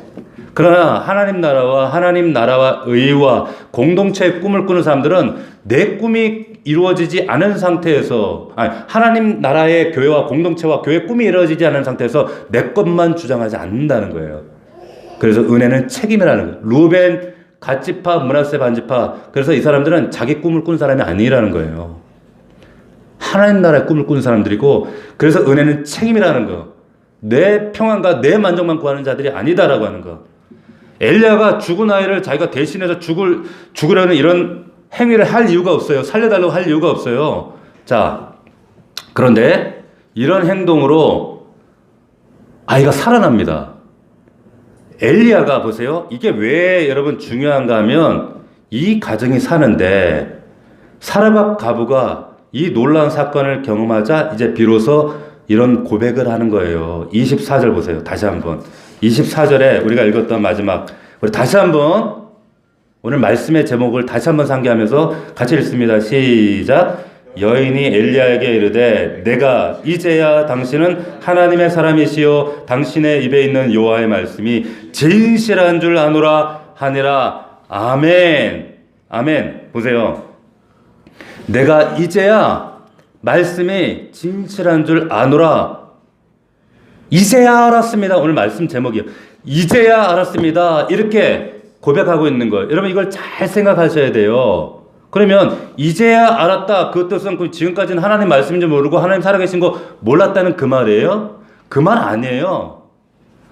그러나 하나님 나라와 의와 공동체의 꿈을 꾸는 사람들은 내 꿈이 이루어지지 않은 상태에서, 하나님 나라의 교회와 공동체와 교회의 꿈이 이루어지지 않은 상태에서 내 것만 주장하지 않는다는 거예요. 그래서 은혜는 책임이라는 거예요. 루벤, 갓지파, 므낫세 반지파. 그래서 이 사람들은 자기 꿈을 꾼 사람이 아니라는 거예요. 하나님 나라의 꿈을 꾼 사람들이고, 그래서 은혜는 책임이라는 거. 내 평안과 내 만족만 구하는 자들이 아니다라고 하는 거. 엘리야가 죽은 아이를 자기가 대신해서 죽으려는 이런 행위를 할 이유가 없어요. 살려달라고 할 이유가 없어요. 자, 그런데 이런 행동으로 아이가 살아납니다. 엘리야가 보세요. 이게 왜 여러분 중요한가 하면 이 가정이 사는데 사르밧 가부가 이 놀라운 사건을 경험하자 이제 비로소 이런 고백을 하는 거예요. 24절 보세요. 다시 한번. 24절에 우리가 읽었던 마지막, 우리 다시 한번 오늘 말씀의 제목을 다시 한번 상기하면서 같이 읽습니다. 시작. 여인이 엘리야에게 이르되 내가 이제야 당신은 하나님의 사람이시요 당신의 입에 있는 여호와의 말씀이 진실한 줄 아노라 하니라. 아멘. 아멘. 보세요. 내가 이제야 말씀이 진실한 줄 아노라. 이제야 알았습니다. 오늘 말씀 제목이요. 이제야 알았습니다. 이렇게 고백하고 있는 거예요. 여러분 이걸 잘 생각하셔야 돼요. 그러면 이제야 알았다. 그 뜻은 지금까지는 하나님 말씀인지 모르고 하나님 살아계신 거 몰랐다는 그 말이에요? 그 말 아니에요.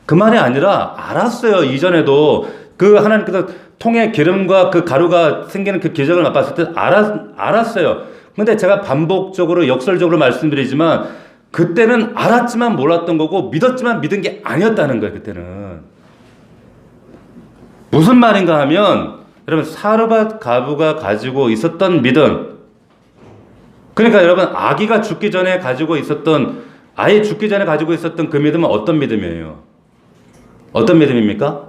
그 말이 아니라 알았어요. 이전에도 그 하나님께서 통에 기름과 그 가루가 생기는 그 기적을 맛봤을 때 알았어요. 근데 제가 반복적으로 역설적으로 말씀드리지만 그때는 알았지만 몰랐던 거고 믿었지만 믿은 게 아니었다는 거예요. 그때는. 무슨 말인가 하면 여러분 사르밧 가부가 가지고 있었던 믿음, 그러니까 여러분 아기가 죽기 전에 가지고 있었던, 아이 죽기 전에 가지고 있었던 그 믿음은 어떤 믿음이에요? 어떤 믿음입니까?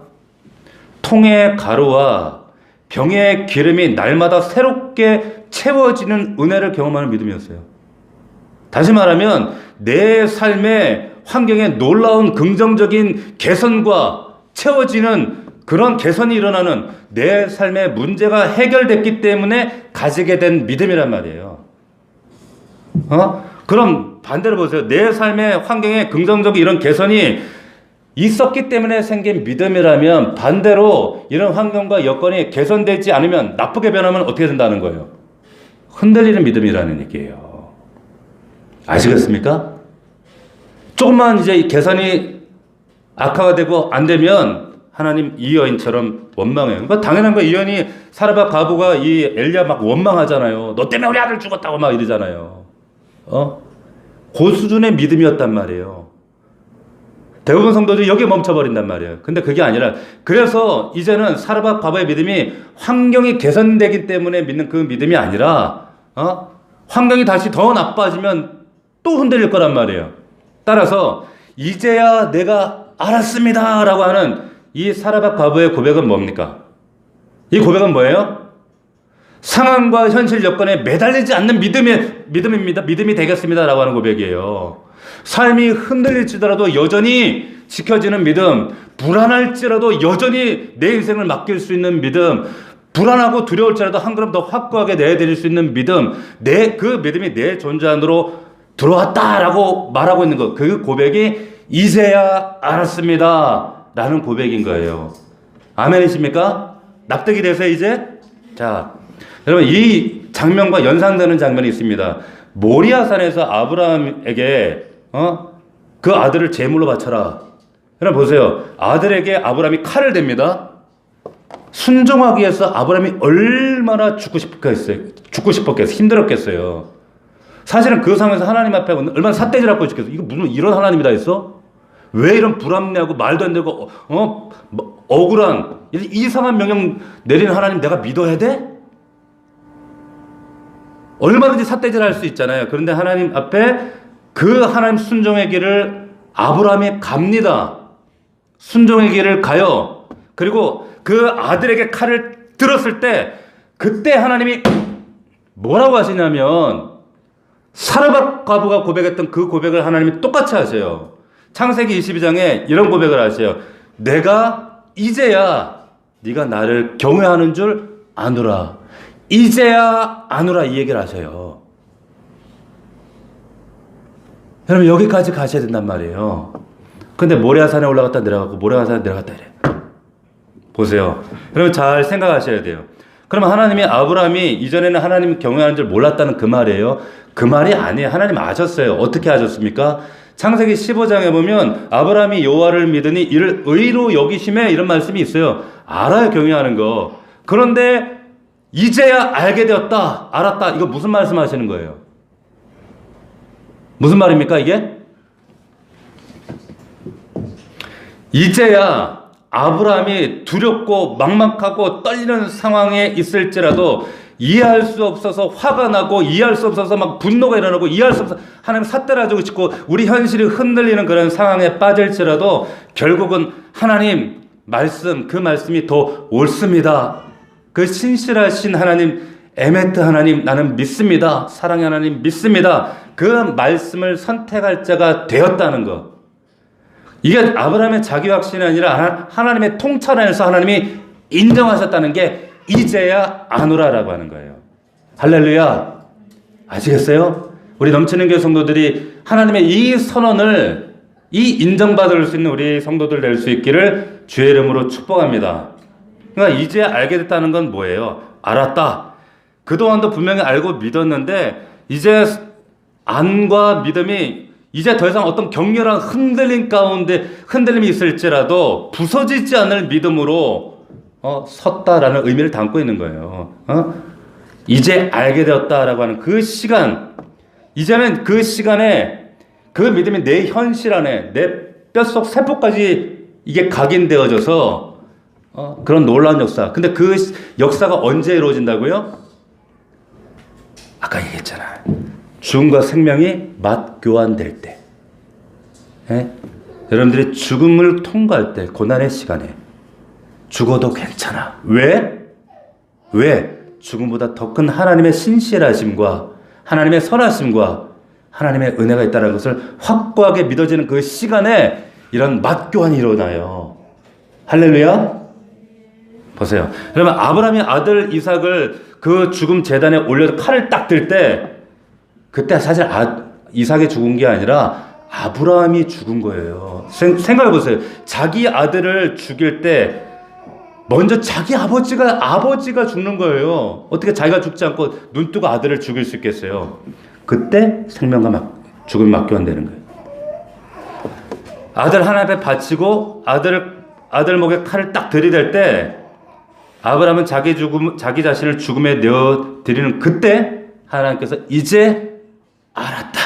통의 가루와 병의 기름이 날마다 새롭게 채워지는 은혜를 경험하는 믿음이었어요. 다시 말하면 내 삶에 환경에 놀라운 긍정적인 개선과 채워지는 그런 개선이 일어나는 내 삶의 문제가 해결됐기 때문에 가지게 된 믿음이란 말이에요. 그럼 반대로 보세요. 내 삶의 환경에 긍정적인 이런 개선이 있었기 때문에 생긴 믿음이라면 반대로 이런 환경과 여건이 개선되지 않으면 나쁘게 변하면 어떻게 된다는 거예요? 흔들리는 믿음이라는 얘기예요. 아시겠습니까? 조금만 이제 개선이 악화가 되고 안 되면 하나님 이 여인처럼 원망해요. 그러니까 당연한 거예요. 이 여인이 사르밧 과부가 이 엘리야 막 원망하잖아요. 너 때문에 우리 아들 죽었다고 막 이러잖아요. 그 수준의 믿음이었단 말이에요. 대부분 성도들이 여기에 멈춰버린단 말이에요. 근데 그게 아니라 그래서 이제는 사르밧 과부의 믿음이 환경이 개선되기 때문에 믿는 그 믿음이 아니라 환경이 다시 더 나빠지면 또 흔들릴 거란 말이에요. 따라서 이제야 내가 알았습니다 라고 하는 이 사르밧 과부의 고백은 뭡니까? 이 고백은 뭐예요? 상황과 현실 여건에 매달리지 않는 믿음입니다. 믿음이 되겠습니다 라고 하는 고백이에요. 삶이 흔들릴지라도 여전히 지켜지는 믿음, 불안할지라도 여전히 내 인생을 맡길 수 있는 믿음, 불안하고 두려울지라도 한 걸음 더 확고하게 내드릴 수 있는 믿음, 그 믿음이 내 존재 안으로 들어왔다라고 말하고 있는 것, 그 고백이 이제야 알았습니다 라는 고백인 거예요. 아멘이십니까? 납득이 되세요 이제? 자, 여러분 이 장면과 연상되는 장면이 있습니다. 모리아산에서 아브라함에게 그 아들을 제물로 바쳐라. 여러분 보세요. 아들에게 아브라함이 칼을 댑니다. 순종하기 위해서 아브라함이 얼마나 죽고 싶었겠어요. 힘들었겠어요. 사실은 그 상황에서 하나님 앞에 얼마나 삿대질하고 있겠어요. 이거 무슨 이런 하나님이 다 있어? 왜 이런 불합리하고 말도 안 되고 억울한 이상한 명령 내리는 하나님 내가 믿어야 돼? 얼마든지 삿대질할 수 있잖아요. 그런데 하나님 앞에 그 하나님 순종의 길을 아브라함이 갑니다. 순종의 길을 가요. 그리고 그 아들에게 칼을 들었을 때 그때 하나님이 뭐라고 하시냐면 사르밧 과부가 고백했던 그 고백을 하나님이 똑같이 하세요. 창세기 22장에 이런 고백을 하세요. 내가 이제야 네가 나를 경외하는 줄 아노라. 이제야 아노라 이 얘기를 하세요. 여러분 여기까지 가셔야 된단 말이에요. 근데 모리아산에 올라갔다 내려가고 모리아산에 내려갔다 이래. 보세요. 여러분 잘 생각하셔야 돼요. 그럼 하나님이 아브라함이 이전에는 하나님 경외하는 줄 몰랐다는 그 말이에요? 그 말이 아니에요. 하나님 아셨어요. 어떻게 아셨습니까? 창세기 15장에 보면 아브라함이 여호와를 믿으니 이를 의로 여기심에 이런 말씀이 있어요. 알아요. 경외하는 거. 그런데 이제야 알게 되었다. 알았다. 이거 무슨 말씀 하시는 거예요? 무슨 말입니까 이게? 이제야 아브라함이 두렵고 막막하고 떨리는 상황에 있을지라도 이해할 수 없어서 화가 나고 이해할 수 없어서 막 분노가 일어나고 이해할 수 없어서 하나님 삿대라지고 싶고 우리 현실이 흔들리는 그런 상황에 빠질지라도 결국은 하나님 말씀 그 말씀이 더 옳습니다. 그 신실하신 하나님 에메트 하나님 나는 믿습니다. 사랑의 하나님 믿습니다. 그 말씀을 선택할 자가 되었다는 것. 이게 아브라함의 자기 확신이 아니라 하나님의 통찰 안에서 하나님이 인정하셨다는 게 이제야 아노라라고 하는 거예요. 할렐루야. 아시겠어요? 우리 넘치는 교회 성도들이 하나님의 이 선언을 이 인정받을 수 있는 우리 성도들 될 수 있기를 주의 이름으로 축복합니다. 그러니까 이제 알게 됐다는 건 뭐예요? 알았다. 그동안도 분명히 알고 믿었는데 이제 안과 믿음이 이제 더 이상 어떤 격렬한 흔들림 가운데 흔들림이 있을지라도 부서지지 않을 믿음으로 섰다라는 의미를 담고 있는 거예요. 이제 알게 되었다라고 하는 그 시간, 이제는 그 시간에 그 믿음이 내 현실 안에 내 뼛속 세포까지 이게 각인되어져서 그런 놀라운 역사. 근데 그 역사가 언제 이루어진다고요? 아까 얘기했잖아. 죽음과 생명이 맞교환될 때. 예? 여러분들이 죽음을 통과할 때, 고난의 시간에 죽어도 괜찮아. 왜? 왜? 죽음보다 더 큰 하나님의 신실하심과 하나님의 선하심과 하나님의 은혜가 있다는 것을 확고하게 믿어지는 그 시간에 이런 맛교환이 일어나요. 할렐루야. 보세요. 여러분, 아브라함이 아들 이삭을 그 죽음 제단에 올려서 칼을 딱 들 때, 그때 사실 이삭이 죽은 게 아니라 아브라함이 죽은 거예요. 생각해 보세요. 자기 아들을 죽일 때 먼저 자기 아버지가 죽는 거예요. 어떻게 자기가 죽지 않고 눈 뜨고 아들을 죽일 수 있겠어요? 그때 생명과 죽음이 맞교환되는 거예요. 아들 하나 앞에 바치고 아들 목에 칼을 딱 들이댈 때 아브라함은 자기 자신을 죽음에 내어 드리는 그때 하나님께서 이제 알았다.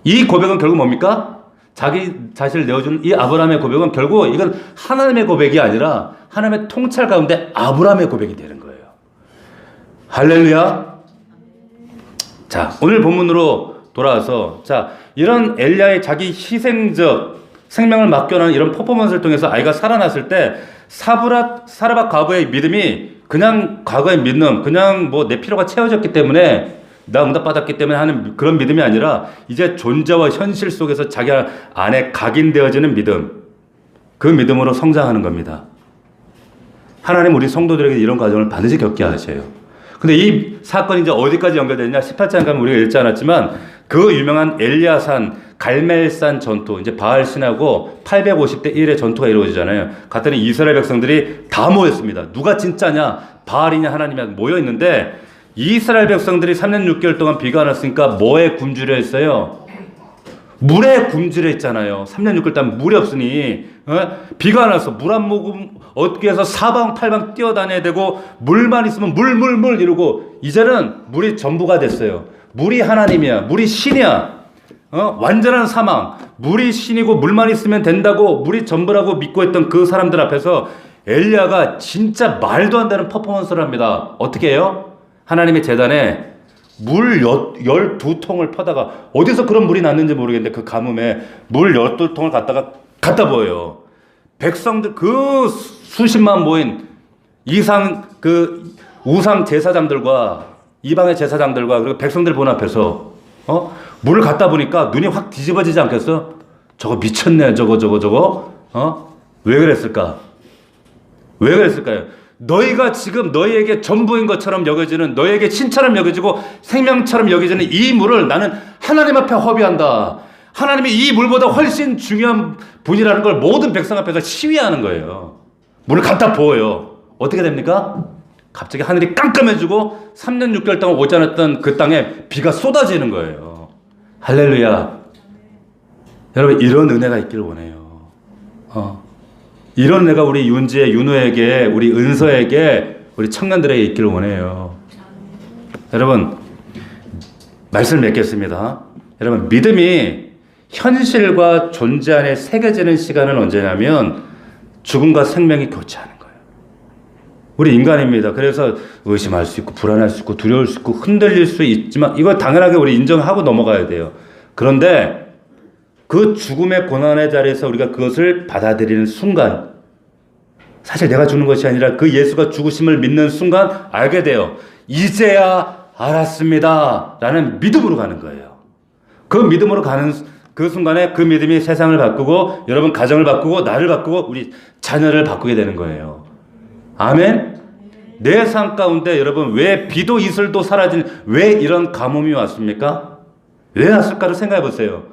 이 고백은 결국 뭡니까? 자기 자신을 내어주는 이 아브라함의 고백은 결국 이건 하나님의 고백이 아니라 하나님의 통찰 가운데 아브라함의 고백이 되는 거예요. 할렐루야. 자, 오늘 본문으로 돌아와서, 자, 이런 엘리야의 자기 희생적 생명을 맡겨놓은 이런 퍼포먼스를 통해서 아이가 살아났을 때 사르밧 과부의 믿음이 그냥 과거의 믿음, 그냥 뭐 내 필요가 채워졌기 때문에 나 응답받았기 때문에 하는 그런 믿음이 아니라 이제 존재와 현실 속에서 자기 안에 각인되어지는 믿음, 그 믿음으로 성장하는 겁니다. 하나님 우리 성도들에게 이런 과정을 반드시 겪게 하셔요. 근데 이 사건이 이제 어디까지 연결되느냐? 18장 가면 우리가 읽지 않았지만 그 유명한 엘리야산 갈멜산 전투, 이제 바알 신하고 850대 1의 전투가 이루어지잖아요. 갔더니 이스라엘 백성들이 다 모였습니다. 누가 진짜냐? 바알이냐 하나님이냐 모여 있는데 이스라엘 백성들이 3년 6개월 동안 비가 안 왔으니까 뭐에 굶주려 있어요? 물에 굶주려 있잖아요. 3년 6개월 동안 물이 없으니 비가 안 와서 물 한 모금 얻기 위해서 사방팔방 뛰어다녀야 되고 물만 있으면 물 이러고 이제는 물이 전부가 됐어요. 물이 하나님이야. 물이 신이야. 완전한 사망. 물이 신이고 물만 있으면 된다고 물이 전부라고 믿고 있던 그 사람들 앞에서 엘리야가 진짜 말도 안 되는 퍼포먼스를 합니다. 어떻게 해요? 하나님의 제단에 물 12통을 퍼다가 어디서 그런 물이 났는지 모르겠는데 그 가뭄에 물 12통을 갖다 부어요. 백성들 그 수십만 모인 우상 제사장들과 이방의 제사장들과 그리고 백성들 본 앞에서 물을 갖다 보니까 눈이 확 뒤집어지지 않겠어? 저거 미쳤네. 저거. 왜 그랬을까? 왜 그랬을까요? 너희가 지금 너희에게 전부인 것처럼 여겨지는, 너희에게 신처럼 여겨지고 생명처럼 여겨지는 이 물을 나는 하나님 앞에 허비한다. 하나님이 이 물보다 훨씬 중요한 분이라는 걸 모든 백성 앞에서 시위하는 거예요. 물을 갖다 부어요. 어떻게 됩니까? 갑자기 하늘이 깜깜해지고 3년 6개월 동안 오지 않았던 그 땅에 비가 쏟아지는 거예요. 할렐루야. 여러분, 이런 은혜가 있기를 원해요. 이런 은혜가 우리 윤지의 윤우에게, 우리 은서에게, 우리 청년들에게 있기를 원해요. 여러분, 말씀을 맺겠습니다. 여러분, 믿음이 현실과 존재 안에 새겨지는 시간은 언제냐면 죽음과 생명이 교차하는 거예요. 우리 인간입니다. 그래서 의심할 수 있고 불안할 수 있고 두려울 수 있고 흔들릴 수 있지만 이거 당연하게 우리 인정하고 넘어가야 돼요. 그런데 그 죽음의 고난의 자리에서 우리가 그것을 받아들이는 순간, 사실 내가 죽는 것이 아니라 그 예수가 죽으심을 믿는 순간 알게 돼요. 이제야 알았습니다. 라는 믿음으로 가는 거예요. 그 믿음으로 가는 그 순간에 그 믿음이 세상을 바꾸고 여러분 가정을 바꾸고 나를 바꾸고 우리 자녀를 바꾸게 되는 거예요. 아멘. 내 삶 가운데 여러분 왜 비도 이슬도 사라진 왜 이런 가뭄이 왔습니까? 왜 왔을까를 생각해 보세요.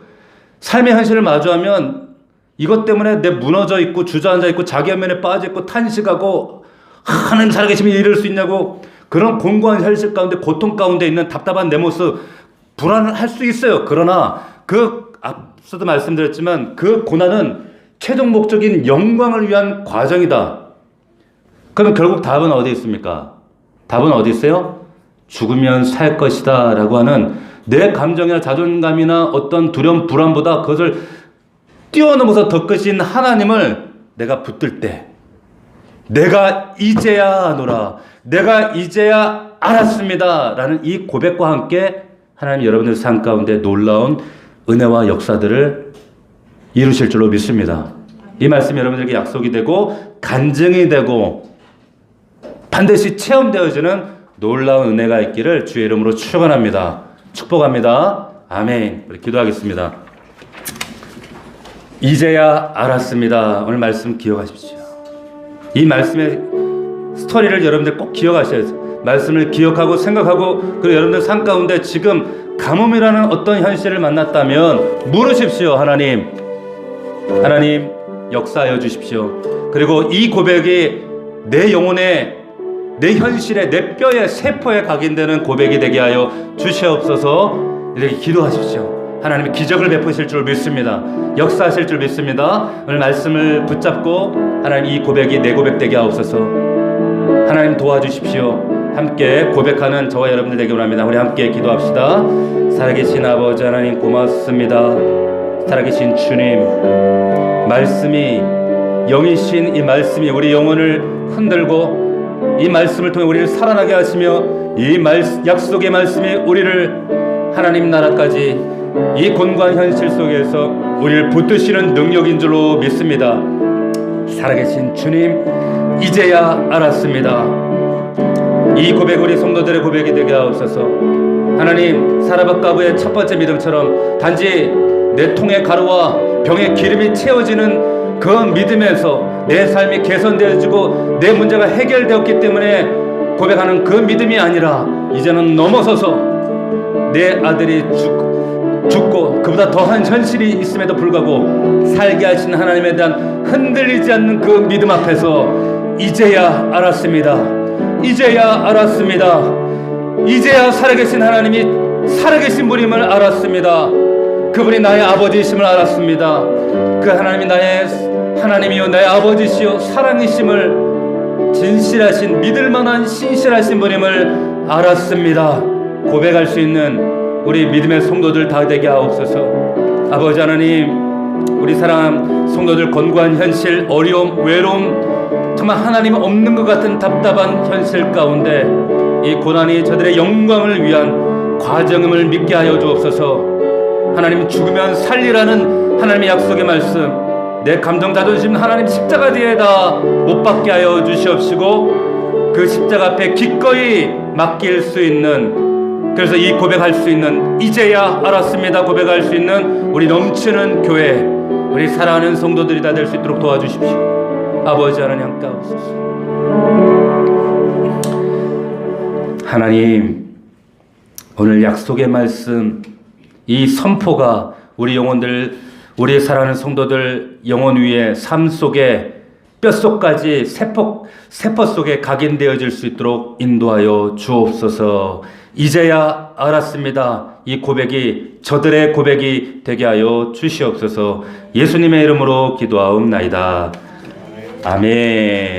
삶의 현실을 마주하면 이것 때문에 내 무너져 있고 주저앉아 있고 자기 화면에 빠져 있고 탄식하고 하나님 살아계시면 이럴 수 있냐고 그런 공고한 현실 가운데 고통 가운데 있는 답답한 내 모습 불안할 수 있어요. 그러나 그 앞서도 말씀드렸지만 그 고난은 최종 목적인 영광을 위한 과정이다. 그러면 결국 답은 어디 있습니까? 답은 어디 있어요? 죽으면 살 것이다 라고 하는 내 감정이나 자존감이나 어떤 두려움 불안보다 그것을 뛰어넘어서 더 크신 하나님을 내가 붙들 때 내가 이제야 아노라 내가 이제야 알았습니다 라는 이 고백과 함께 하나님 여러분들 삶 가운데 놀라운 은혜와 역사들을 이루실 줄로 믿습니다. 이 말씀이 여러분들에게 약속이 되고 간증이 되고 반드시 체험되어지는 놀라운 은혜가 있기를 주의 이름으로 축원합니다. 축복합니다. 아멘. 우리 기도하겠습니다. 이제야 알았습니다. 오늘 말씀 기억하십시오. 이 말씀의 스토리를 여러분들 꼭 기억하셔야 돼요. 말씀을 기억하고 생각하고, 그리고 여러분들 삶 가운데 지금 가뭄이라는 어떤 현실을 만났다면 물으십시오. 하나님 역사하여 주십시오. 그리고 이 고백이 내 영혼에, 내 현실에, 내 뼈에, 세포에 각인되는 고백이 되게 하여 주시옵소서. 이렇게 기도하십시오. 하나님이 기적을 베푸실 줄 믿습니다. 역사하실 줄 믿습니다. 오늘 말씀을 붙잡고 하나님 이 고백이 내 고백 되게 하옵소서. 하나님 도와주십시오. 함께 고백하는 저와 여러분들 되기 원합니다. 우리 함께 기도합시다. 살아계신 아버지 하나님 고맙습니다. 살아계신 주님, 말씀이, 영이신 이 말씀이 우리 영혼을 흔들고 이 말씀을 통해 우리를 살아나게 하시며 이 약속의 말씀이 우리를 하나님 나라까지 이 곤고한 현실 속에서 우리를 붙드시는 능력인 줄로 믿습니다. 살아계신 주님, 이제야 알았습니다. 이 고백 우리 성도들의 고백이 되게 하옵소서. 하나님, 사라밧 가부의 첫 번째 믿음처럼 단지 내 통에 가루와 병에 기름이 채워지는 그 믿음에서 내 삶이 개선되어지고 내 문제가 해결되었기 때문에 고백하는 그 믿음이 아니라 이제는 넘어서서 내 아들이 죽고 그보다 더한 현실이 있음에도 불구하고 살게 하신 하나님에 대한 흔들리지 않는 그 믿음 앞에서 이제야 알았습니다. 이제야 알았습니다. 이제야 살아계신 하나님이 살아계신 분임을 알았습니다. 그분이 나의 아버지이심을 알았습니다. 그 하나님이 나의 하나님이요 나의 아버지시요 사랑이심을, 진실하신, 믿을만한 신실하신 분임을 알았습니다. 고백할 수 있는 우리 믿음의 성도들 다 되게 하옵소서. 아버지 하나님, 우리 사랑 성도들 곤고한 현실, 어려움, 외로움, 정말 하나님 없는 것 같은 답답한 현실 가운데 이 고난이 저들의 영광을 위한 과정임을 믿게 하여 주옵소서. 하나님, 죽으면 살리라는 하나님의 약속의 말씀, 내 감정 자존심 하나님 십자가 뒤에다 못 박게 하여 주시옵시고 그 십자가 앞에 기꺼이 맡길 수 있는, 그래서 이 고백할 수 있는, 이제야 알았습니다 고백할 수 있는 우리 넘치는 교회, 우리 사랑하는 성도들이 다 될 수 있도록 도와주십시오. 아버지 하나님 함께하옵소서. 하나님, 오늘 약속의 말씀, 이 선포가 우리 영혼들, 우리 사랑하는 성도들 영혼 위에 삶 속에 뼛속까지 세포 속에 각인되어질 수 있도록 인도하여 주옵소서. 이제야 알았습니다. 이 고백이 저들의 고백이 되게 하여 주시옵소서. 예수님의 이름으로 기도하옵나이다. 아멘.